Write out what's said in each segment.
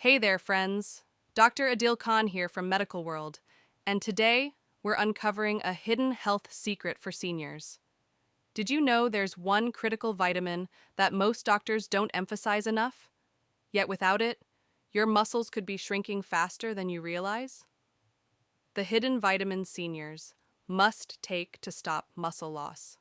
Hey there, friends. Dr. Adil Khan here from Medical World, and today we're uncovering a hidden health secret for seniors. Did you know there's one critical vitamin that most doctors don't emphasize enough? Yet without it, your muscles could be shrinking faster than you realize? The hidden vitamin seniors must take to stop muscle loss.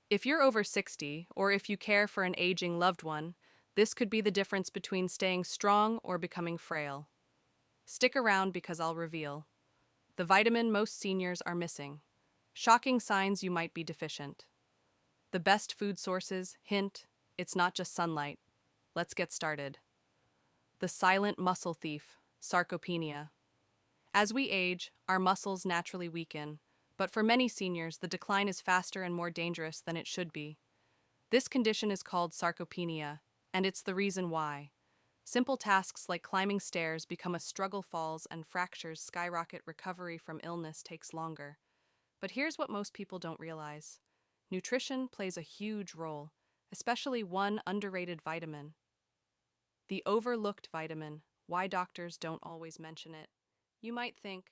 If you're over 60, or if you care for an aging loved one, this could be the difference between staying strong or becoming frail. Stick around because I'll reveal the vitamin most seniors are missing. Shocking signs you might be deficient. The best food sources, hint, it's not just sunlight. Let's get started. The silent muscle thief, sarcopenia. As we age, our muscles naturally weaken, but for many seniors, the decline is faster and more dangerous than it should be. This condition is called sarcopenia, and it's the reason why. Simple tasks like climbing stairs become a struggle, falls and fractures skyrocket, recovery from illness takes longer. But here's what most people don't realize. Nutrition plays a huge role, especially one underrated vitamin. The overlooked vitamin, why doctors don't always mention it. You might think,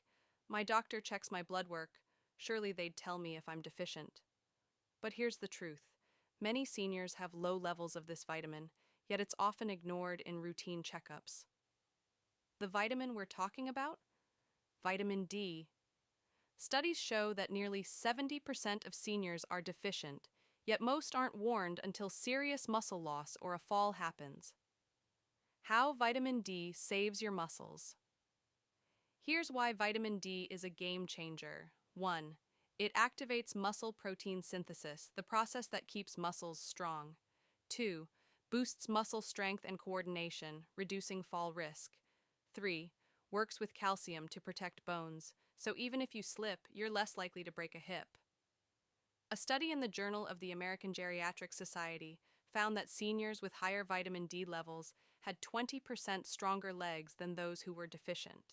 my doctor checks my blood work, surely they'd tell me if I'm deficient. But here's the truth. Many seniors have low levels of this vitamin, yet it's often ignored in routine checkups. The vitamin we're talking about? Vitamin D. Studies show that nearly 70% of seniors are deficient, yet most aren't warned until serious muscle loss or a fall happens. How vitamin D saves your muscles. Here's why vitamin D is a game changer. 1. It activates muscle protein synthesis, the process that keeps muscles strong. 2. Boosts muscle strength and coordination, reducing fall risk. 3. Works with calcium to protect bones, so even if you slip, you're less likely to break a hip. A study in the Journal of the American Geriatric Society found that seniors with higher vitamin D levels had 20% stronger legs than those who were deficient.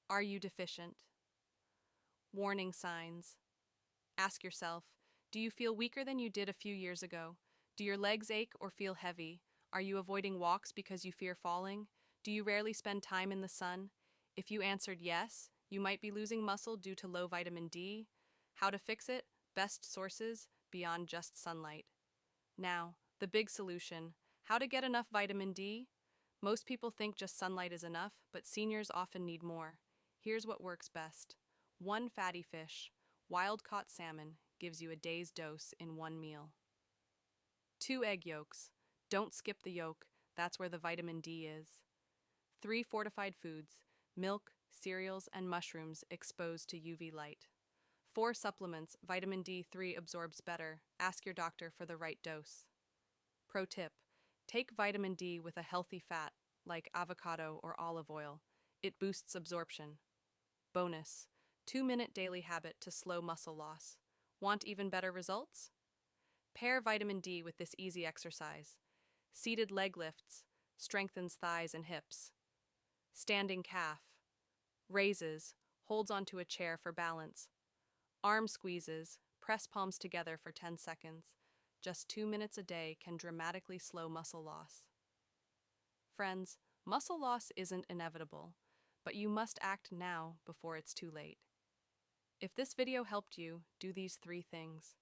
Are you deficient? Warning signs. Ask yourself, do you feel weaker than you did a few years ago? Do your legs ache or feel heavy? Are you avoiding walks because you fear falling? Do you rarely spend time in the sun? If you answered yes, you might be losing muscle due to low vitamin D. How to fix it? Best sources beyond just sunlight. Now, the big solution. How to get enough vitamin D? Most people think just sunlight is enough, but seniors often need more. Here's what works best. 1 fatty fish, wild-caught salmon, gives you a day's dose in one meal. 2 egg yolks. Don't skip the yolk, that's where the vitamin D is. 3 fortified foods, milk, cereals, and mushrooms exposed to UV light. 4 supplements, vitamin D3 absorbs better. Ask your doctor for the right dose. Pro tip, take vitamin D with a healthy fat, like avocado or olive oil. It boosts absorption. Bonus, 2-minute daily habit to slow muscle loss. Want even better results? Pair vitamin D with this easy exercise. Seated leg lifts, strengthens thighs and hips. Standing calf, raises, holds onto a chair for balance. Arm squeezes, press palms together for 10 seconds. Just 2 minutes a day can dramatically slow muscle loss. Friends, muscle loss isn't inevitable, but you must act now before it's too late. If this video helped you, do these 3 things.